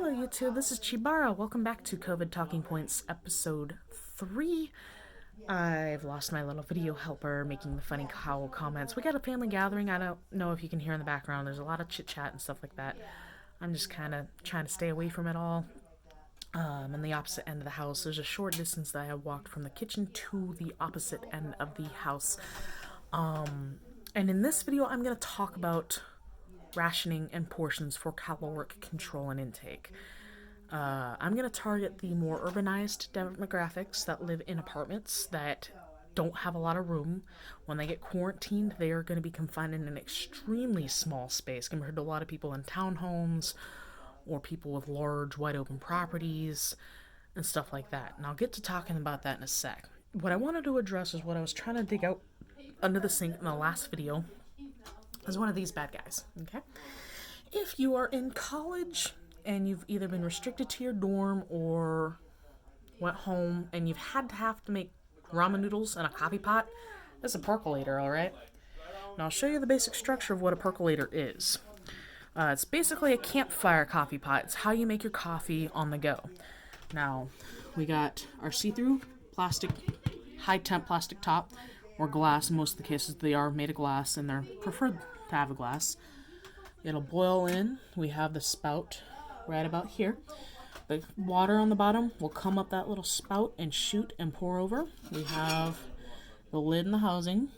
Hello YouTube, this is Chibara. Welcome back to COVID Talking Points episode 3. I've lost my little video helper making the funny cow comments. We got a family gathering. I don't know if you can hear in the background. There's a lot of chit chat and stuff like that. I'm just kind of trying to stay away from it all. In the opposite end of the house, there's a short distance that I have walked from the kitchen to the opposite end of the house. And in this video, I'm going to talk about rationing and portions for caloric control and intake. I'm going to target the more urbanized demographics that live in apartments that don't have a lot of room. When they get quarantined, they are going to be confined in an extremely small space compared to a lot of people in townhomes or people with large, wide open properties and stuff like that. And I'll get to talking about that in a sec. What I wanted to address is what I was trying to dig out under the sink in the last video is one of these bad guys, okay? If you are in college and you've either been restricted to your dorm or went home and you've have to make ramen noodles in a coffee pot, that's a percolator, all right? Now I'll show you the basic structure of what a percolator is. It's basically a campfire coffee pot. It's how you make your coffee on the go. Now, we got our see-through plastic, high-temp plastic top, or glass. In most of the cases, they are made of glass, and they're preferred to have a glass. It'll boil in. We have the spout right about here. The water on the bottom will come up that little spout and shoot and pour over. We have the lid and the housing.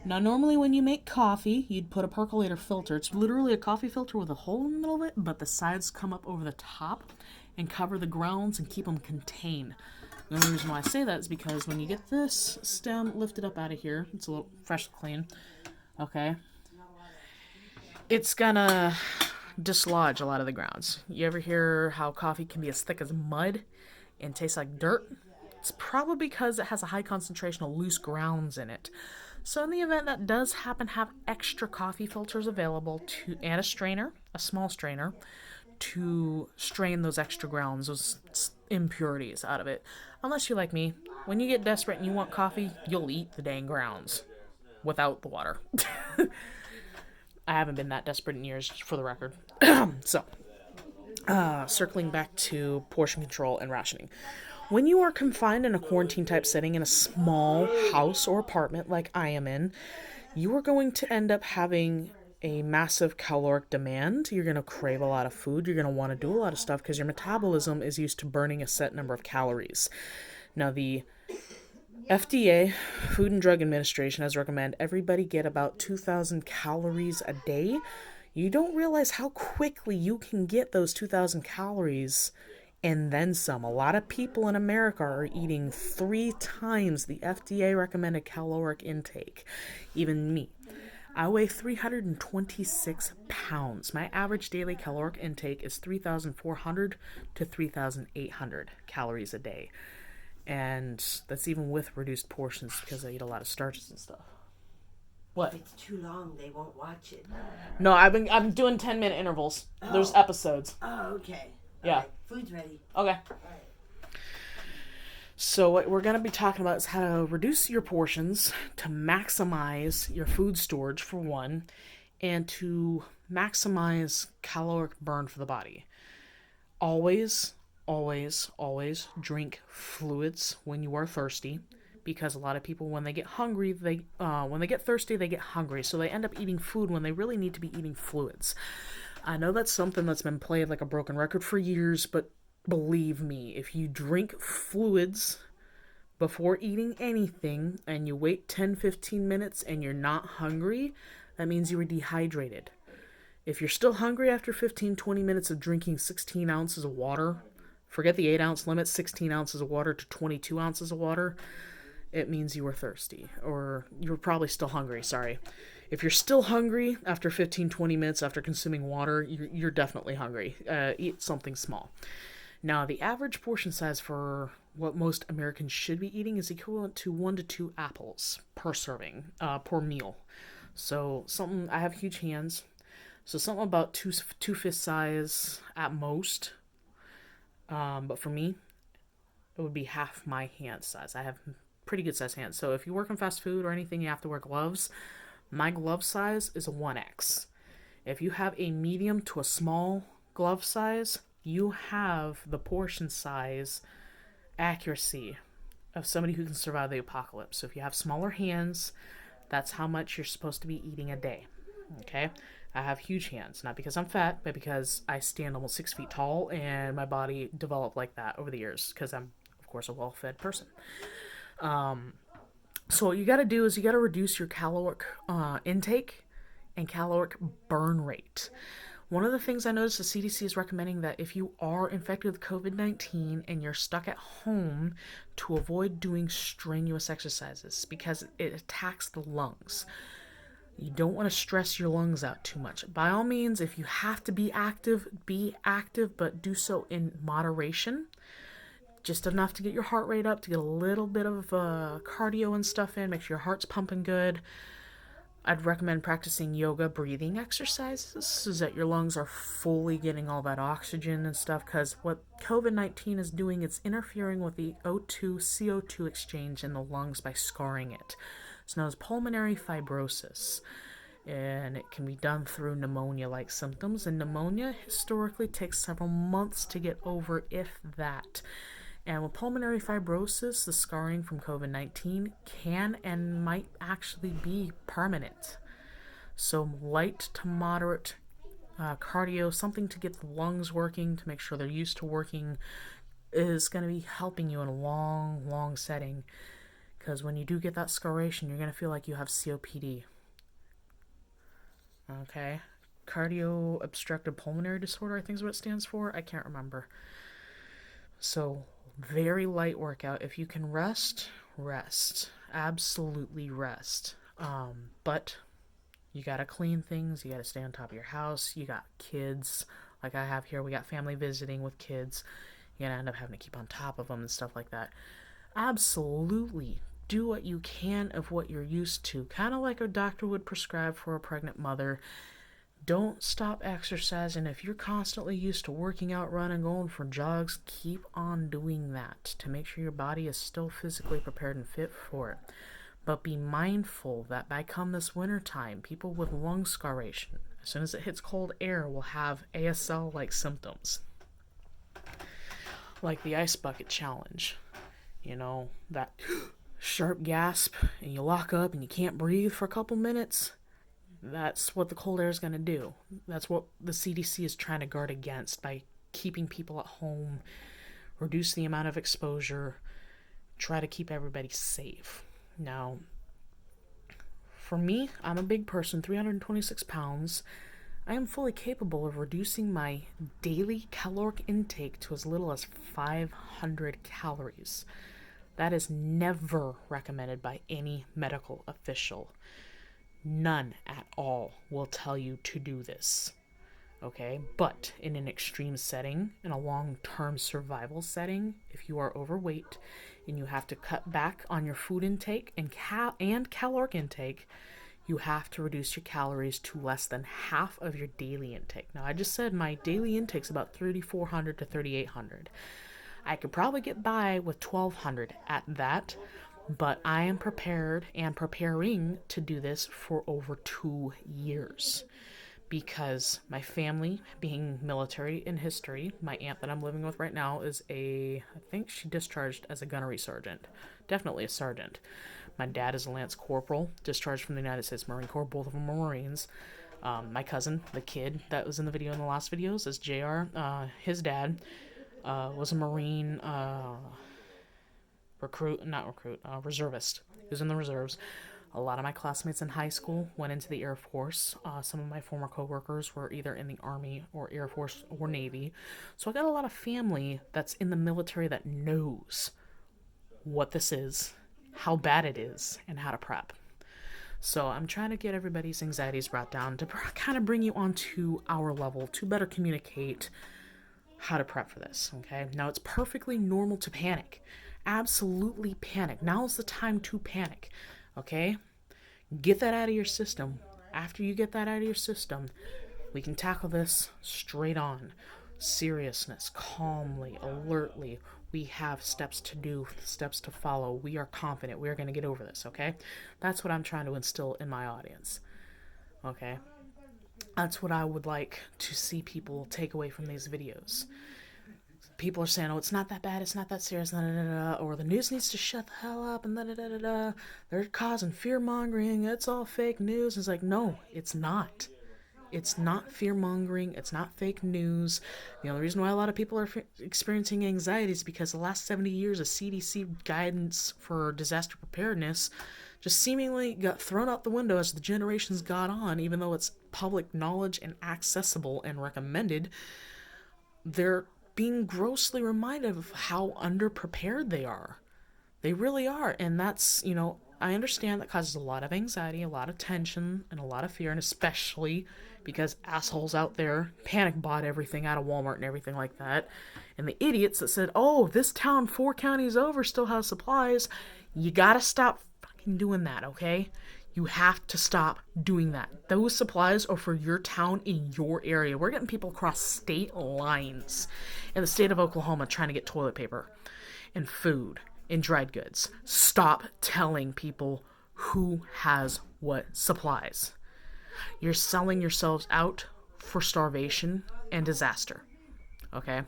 Now, normally when you make coffee, you'd put a percolator filter. It's literally a coffee filter with a hole in the middle of it, but the sides come up over the top and cover the grounds and keep them contained. The only reason why I say that is because when you get this stem lifted up out of here, it's a little fresh clean, okay, it's gonna dislodge a lot of the grounds. You ever hear how coffee can be as thick as mud and taste like dirt? It's probably because it has a high concentration of loose grounds in it. So in the event that does happen, have extra coffee filters available and a strainer, a small strainer, to strain those extra grounds, those impurities out of it. Unless you're like me, when you get desperate and you want coffee, you'll eat the dang grounds without the water. I haven't been that desperate in years, for the record. So, circling back to portion control and rationing. When you are confined in a quarantine type setting in a small house or apartment like I am in, you are going to end up having a massive caloric demand. You're going to crave a lot of food. You're going to want to do a lot of stuff because your metabolism is used to burning a set number of calories. Now, the FDA, Food and Drug Administration, has recommended everybody get about 2,000 calories a day. You don't realize how quickly you can get those 2,000 calories and then some. A lot of people in America are eating 3 times the FDA recommended caloric intake. Even me. I weigh 326 pounds. My average daily caloric intake is 3,400 to 3,800 calories a day. And that's even with reduced portions because I eat a lot of starches and stuff. What? If it's too long, they won't watch it. No, I'm doing 10-minute intervals. Oh. There's episodes. Oh, okay. Yeah. Right. Food's ready. Okay. Right. So what we're going to be talking about is how to reduce your portions to maximize your food storage for one, and to maximize caloric burn for the body. Always, always, always drink fluids when you are thirsty, because a lot of people, when they get hungry, when they get thirsty, they get hungry, so they end up eating food when they really need to be eating fluids. I know that's something that's been played like a broken record for years, but believe me, if you drink fluids before eating anything and you wait 10-15 minutes and you're not hungry, that means you were dehydrated. If you're still hungry after 15-20 minutes of drinking 16 ounces of water, forget the 8-ounce limit, 16 ounces of water to 22 ounces of water, it means you were thirsty, or you were probably still hungry, sorry. If you're still hungry after 15-20 minutes after consuming water, you're definitely hungry. Eat something small. Now, the average portion size for what most Americans should be eating is equivalent to 1 to 2 apples per serving, per meal. So, I have huge hands, so something about two fist size at most. But for me, it would be half my hand size. I have pretty good sized hands. So if you work in fast food or anything, you have to wear gloves. My glove size is a 1X. If you have a medium to a small glove size, you have the portion size accuracy of somebody who can survive the apocalypse. So if you have smaller hands, that's how much you're supposed to be eating a day. Okay? I have huge hands, not because I'm fat, but because I stand almost 6 feet tall and my body developed like that over the years because I'm, of course, a well-fed person. So what you got to do is you got to reduce your caloric intake and caloric burn rate. One of the things I noticed the CDC is recommending that if you are infected with COVID-19 and you're stuck at home, to avoid doing strenuous exercises because it attacks the lungs. You don't want to stress your lungs out too much. By all means, if you have to be active, but do so in moderation. Just enough to get your heart rate up, to get a little bit of cardio and stuff in, make sure your heart's pumping good. I'd recommend practicing yoga breathing exercises so that your lungs are fully getting all that oxygen and stuff, because what COVID-19 is doing, it's interfering with the O2, CO2 exchange in the lungs by scarring it. It's known as pulmonary fibrosis, and it can be done through pneumonia-like symptoms, and pneumonia historically takes several months to get over, if that. And with pulmonary fibrosis, the scarring from COVID-19 can and might actually be permanent. So light to moderate cardio, something to get the lungs working, to make sure they're used to working, is going to be helping you in a long, long setting. Because when you do get that scarration, you're going to feel like you have COPD. Okay? Cardio obstructive pulmonary disorder, I think is what it stands for. I can't remember. So very light workout. If you can rest, rest. Absolutely rest. But you gotta clean things. You gotta stay on top of your house. You got kids, like I have here. We got family visiting with kids. You're gonna end up having to keep on top of them and stuff like that. Absolutely do what you can of what you're used to. Kind of like a doctor would prescribe for a pregnant mother. Don't stop exercising. If you're constantly used to working out, running, going for jogs, keep on doing that to make sure your body is still physically prepared and fit for it. But be mindful that by come this winter time, people with lung scarration, as soon as it hits cold air, will have ASL-like symptoms. Like the ice bucket challenge. You know, that sharp gasp and you lock up and you can't breathe for a couple minutes. That's what the cold air is going to do. That's what the CDC is trying to guard against by keeping people at home, reduce the amount of exposure, try to keep everybody safe. Now, for me, I'm a big person, 326 pounds. I am fully capable of reducing my daily caloric intake to as little as 500 calories. That is never recommended by any medical official. None at all will tell you to do this. Okay? But in an extreme setting, in a long-term survival setting, if you are overweight and you have to cut back on your food intake and caloric intake, you have to reduce your calories to less than half of your daily intake. Now, I just said my daily intake is about 3,400 to 3,800. I could probably get by with 1,200 at that, but I am prepared and preparing to do this for over 2 years because my family, being military in history, my aunt that I'm living with right now is I think she discharged as a gunnery sergeant, definitely a sergeant. My dad is a lance corporal, discharged from the United States Marine Corps, both of them are Marines. My cousin, the kid that was in the video in the last videos, is JR. His dad was a Marine reservist. He was in the reserves. A lot of my classmates in high school went into the Air Force. Some of my former coworkers were either in the Army or Air Force or Navy. So I got a lot of family that's in the military that knows what this is, how bad it is, and how to prep. So I'm trying to get everybody's anxieties brought down to kind of bring you onto our level to better communicate how to prep for this, okay? Now, it's perfectly normal to panic. Absolutely panic. Now's the time to panic, okay? Get that out of your system. After you get that out of your system, we can tackle this straight on. Seriousness, calmly, alertly. We have steps to do, steps to follow. We are confident. We are going to get over this, okay? That's what I'm trying to instill in my audience, okay? That's what I would like to see people take away from these videos. People are saying, oh, it's not that bad, it's not that serious, da, da, da, da, or the news needs to shut the hell up, and da, da, da, da, da. They're causing fear-mongering, it's all fake news. It's like, no, it's not. It's not fear-mongering, it's not fake news. The only reason why a lot of people are experiencing anxiety is because the last 70 years of CDC guidance for disaster preparedness just seemingly got thrown out the window as the generations got on, even though it's public knowledge and accessible and recommended. They're being grossly reminded of how underprepared they are. They really are. And that's, I understand that causes a lot of anxiety, a lot of tension, and a lot of fear, and especially because assholes out there panic bought everything out of Walmart and everything like that. And the idiots that said, oh, this town 4 counties over still has supplies, you gotta stop fucking doing that, okay? You have to stop doing that. Those supplies are for your town in your area. We're getting people across state lines in the state of Oklahoma trying to get toilet paper and food and dried goods. Stop telling people who has what supplies. You're selling yourselves out for starvation and disaster. Okay?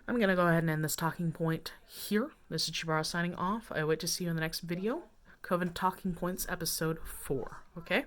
I'm going to go ahead and end this talking point here. This is Chibara signing off. I wait to see you in the next video. COVID Talking Points episode 4. Okay?